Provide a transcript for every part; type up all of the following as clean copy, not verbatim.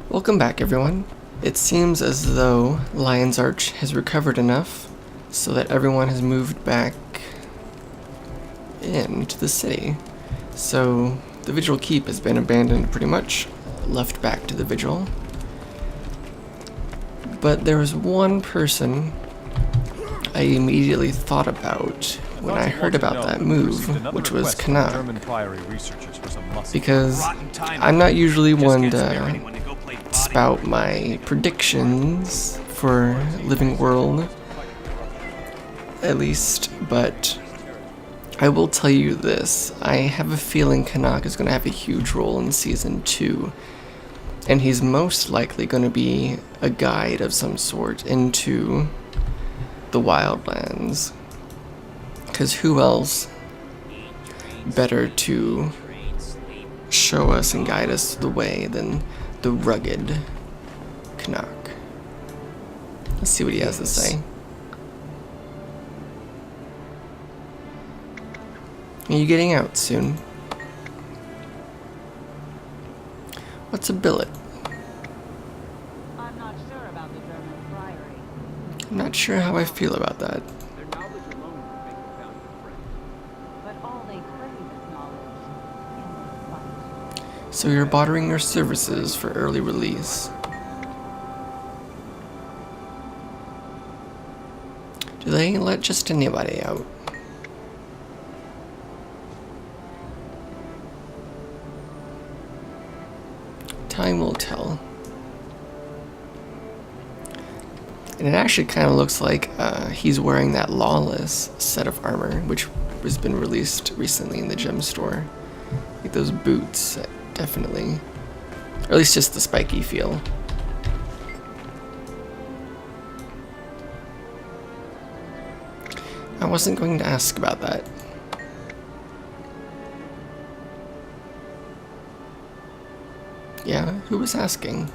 Welcome back, everyone. It seems as though Lion's Arch has recovered enough so that everyone has moved back into the city. So the Vigil Keep has been abandoned pretty much, left back to the Vigil. But there was one person I immediately thought about when I heard about that move, which was Canuck. Because I'm not usually one to spout my predictions for Living World, at least, but I will tell you this. I have a feeling Canuck is going to have a huge role in Season 2, and he's most likely going to be a guide of some sort into the Wildlands. Because who else better to show us and guide us the way than the rugged Canuck? Let's see what he has to say. Are you getting out soon? What's a billet? I'm not sure about the German Priory. I'm not sure how I feel about that. Their knowledge alone would make them valuable friends. But all they crave is knowledge in the fight. So you're bartering your services for early release. Do they let just anybody out? Time will tell. And it actually kind of looks like he's wearing that Lawless set of armor, which has been released recently in the gem store. Like those boots, definitely. Or at least just the spiky feel. I wasn't going to ask about that. Yeah, who was asking?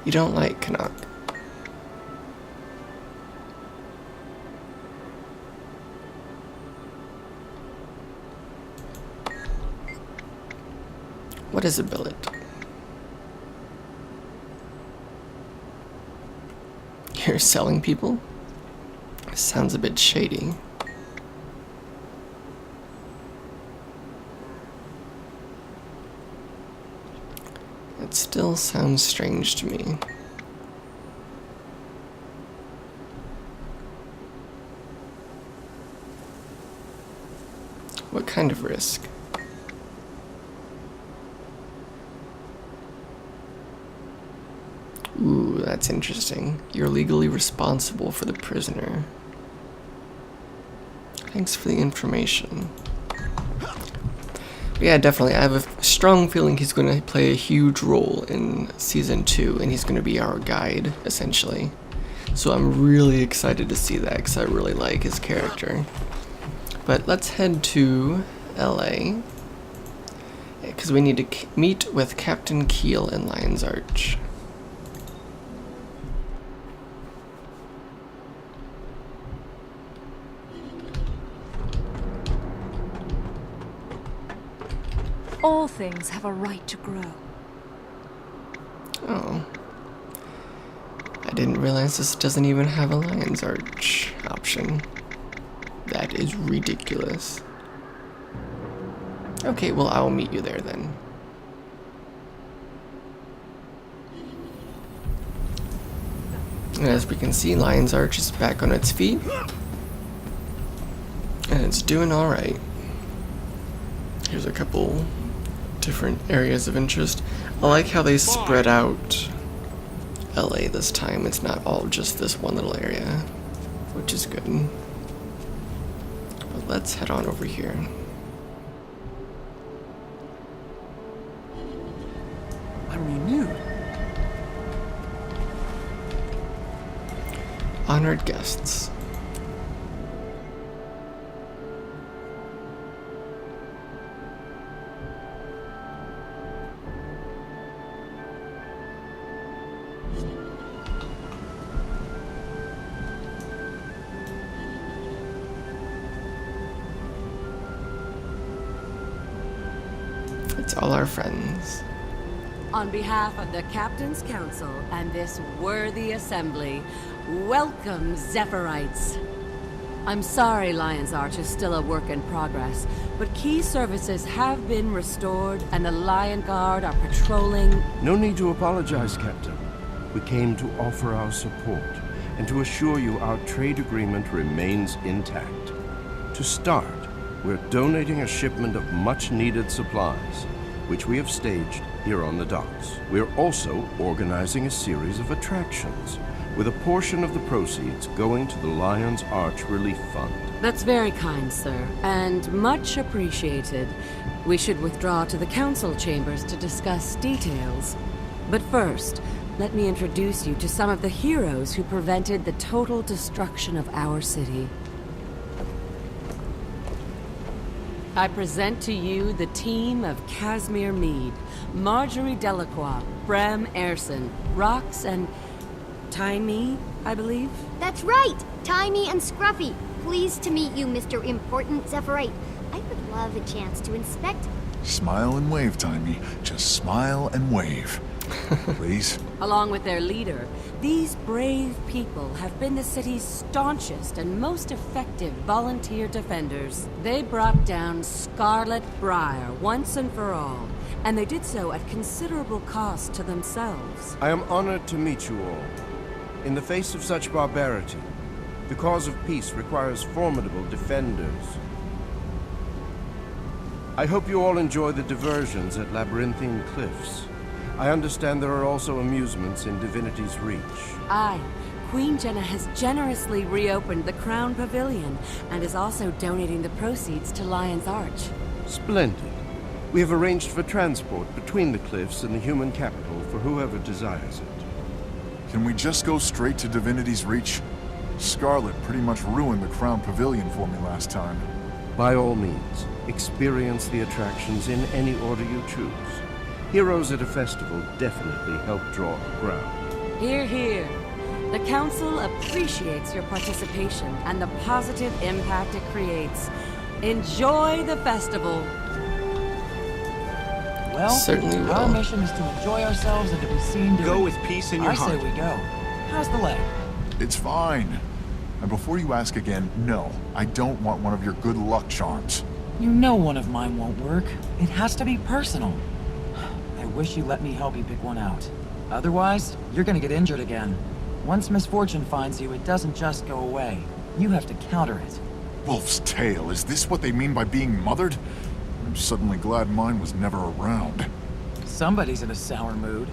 You don't like Canuck. What is a billet? You're selling people? Sounds a bit shady. It still sounds strange to me. What kind of risk? Ooh, that's interesting. You're legally responsible for the prisoner. Thanks for the information. But yeah, definitely. I have a strong feeling he's going to play a huge role in Season 2, and he's going to be our guide, essentially. So I'm really excited to see that, because I really like his character. But let's head to LA, because we need to meet with Captain Keel in Lion's Arch. All things have a right to grow. Oh. I didn't realize this doesn't even have a Lion's Arch option. That is ridiculous. Okay, well, I'll meet you there then. And as we can see, Lion's Arch is back on its feet. And it's doing alright. Here's a couple different areas of interest. I like how they spread out LA this time. It's not all just this one little area, which is good. But let's head on over here. I'm renewed. Honored guests. to all our friends. On behalf of the Captain's Council and this worthy assembly, welcome, Zephyrites. I'm sorry Lion's Arch is still a work in progress, but key services have been restored and the Lion Guard are patrolling. No need to apologize, Captain. We came to offer our support and to assure you our trade agreement remains intact. To start, we're donating a shipment of much-needed supplies, which we have staged here on the docks. We're also organizing a series of attractions, with a portion of the proceeds going to the Lion's Arch Relief Fund. That's very kind, sir, and much appreciated. We should withdraw to the council chambers to discuss details. But first, let me introduce you to some of the heroes who prevented the total destruction of our city. I present to you the team of Casimir Mead, Marjorie Delacroix, Bram Erson, Rox, and Timey, I believe? That's right! Timey and Scruffy. Pleased to meet you, Mr. Important Zephyrite. I would love a chance to inspect... Smile and wave, Timey. Just smile and wave. Please? Along with their leader, these brave people have been the city's staunchest and most effective volunteer defenders. They brought down Scarlet Briar once and for all, and they did so at considerable cost to themselves. I am honored to meet you all. In the face of such barbarity, the cause of peace requires formidable defenders. I hope you all enjoy the diversions at Labyrinthine Cliffs. I understand there are also amusements in Divinity's Reach. Aye. Queen Jenna has generously reopened the Crown Pavilion and is also donating the proceeds to Lion's Arch. Splendid. We have arranged for transport between the cliffs and the human capital for whoever desires it. Can we just go straight to Divinity's Reach? Scarlet pretty much ruined the Crown Pavilion for me last time. By all means, experience the attractions in any order you choose. Heroes at a festival definitely help draw a crowd. Hear, hear. The Council appreciates your participation and the positive impact it creates. Enjoy the festival. Well, Certainly our will. mission is to enjoy ourselves and to be seen doing Go it. with peace in your I heart. say we go. How's the leg? It's fine. And before you ask again, no, I don't want one of your good luck charms. You know one of mine won't work. It has to be personal. I wish you let me help you pick one out. Otherwise, you're gonna get injured again. Once misfortune finds you, it doesn't just go away. You have to counter it. Wolf's tail, is this what they mean by being mothered? I'm suddenly glad mine was never around. Somebody's in a sour mood.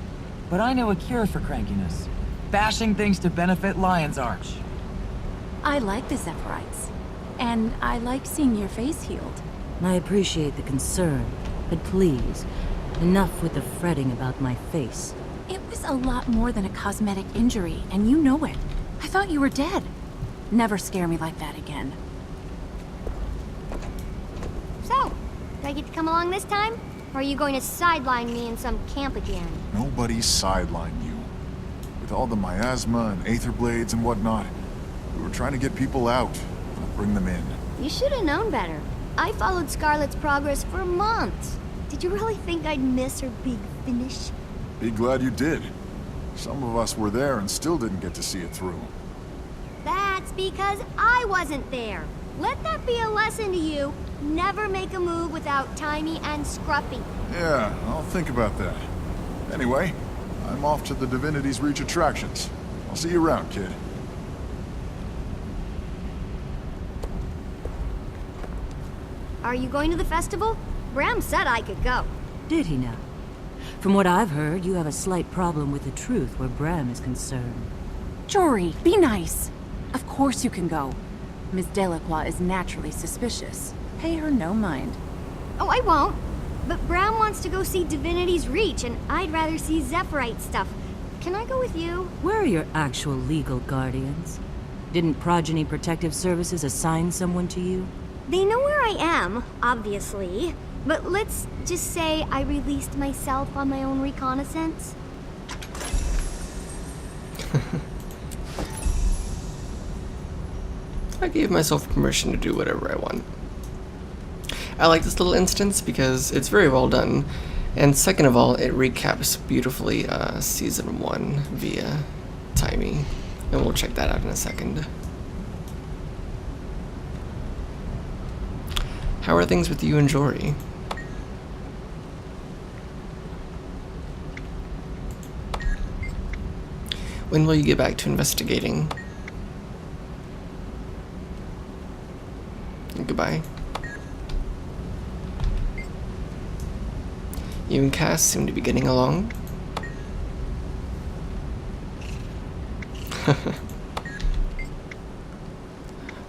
But I know a cure for crankiness. Bashing things to benefit Lion's Arch. I like the Zephyrites. And I like seeing your face healed. I appreciate the concern, but please, enough with the fretting about my face. It was a lot more than a cosmetic injury, and you know it. I thought you were dead. Never scare me like that again. So, do I get to come along this time? Or are you going to sideline me in some camp again? Nobody's sidelined you. With all the miasma and aether blades and whatnot, we were trying to get people out, not bring them in. You should have known better. I followed Scarlet's progress for months. Did you really think I'd miss her big finish? Be glad you did. Some of us were there and still didn't get to see it through. That's because I wasn't there. Let that be a lesson to you. Never make a move without Timey and Scruffy. Yeah, I'll think about that. Anyway, I'm off to the Divinity's Reach attractions. I'll see you around, kid. Are you going to the festival? Bram said I could go. Did he now? From what I've heard, you have a slight problem with the truth where Bram is concerned. Jory, be nice. Of course you can go. Miss Delacroix is naturally suspicious. Pay her no mind. Oh, I won't. But Bram wants to go see Divinity's Reach, and I'd rather see Zephyrite stuff. Can I go with you? Where are your actual legal guardians? Didn't Progeny Protective Services assign someone to you? They know where I am, obviously. But let's just say I released myself on my own reconnaissance. I gave myself permission to do whatever I want. I like this little instance because it's very well done, and second of all, it recaps beautifully Season 1 via Timey, and we'll check that out in a second. How are things with you and Jory? When will you get back to investigating? Goodbye. You and Cass seem to be getting along.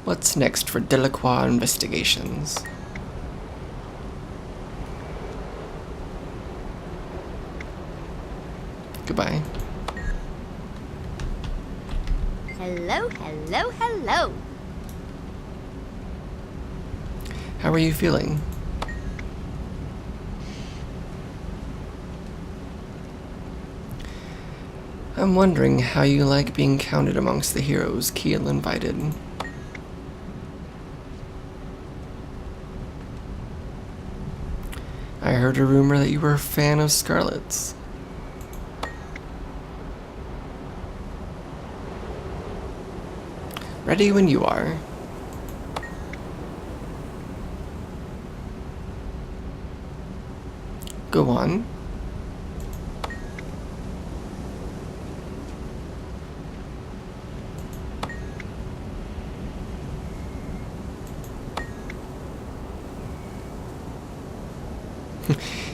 What's next for Delacroix investigations? Goodbye. Hello, hello, hello. How are you feeling? I'm wondering how you like being counted amongst the heroes Keel invited. I heard a rumor that you were a fan of Scarlet's. Ready when you are. Go on.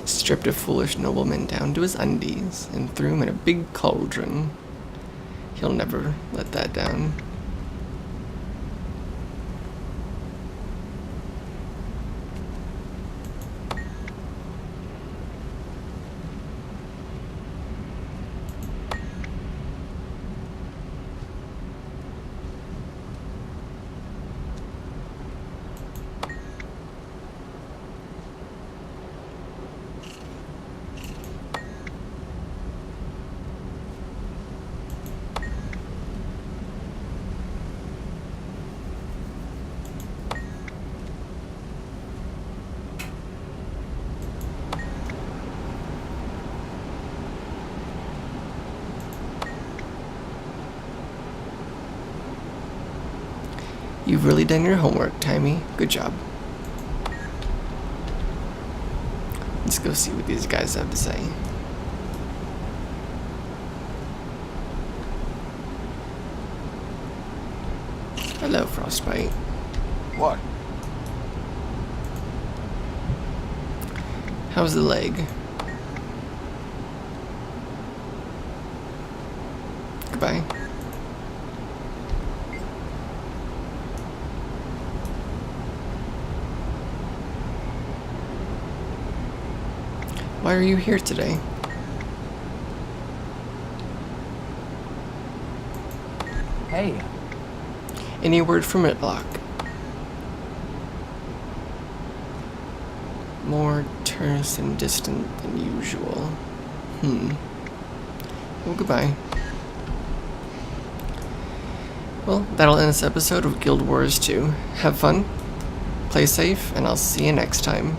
Stripped a foolish nobleman down to his undies and threw him in a big cauldron. He'll never let that down. You've really done your homework, Timey. Good job. Let's go see what these guys have to say. Hello, Frostbite. What? How's the leg? Goodbye. Why are you here today? Hey, Any word from Whitlock? More terse and distant than usual. Well, goodbye. Well, that'll end this episode of Guild Wars 2. Have fun, play safe, and I'll see you next time.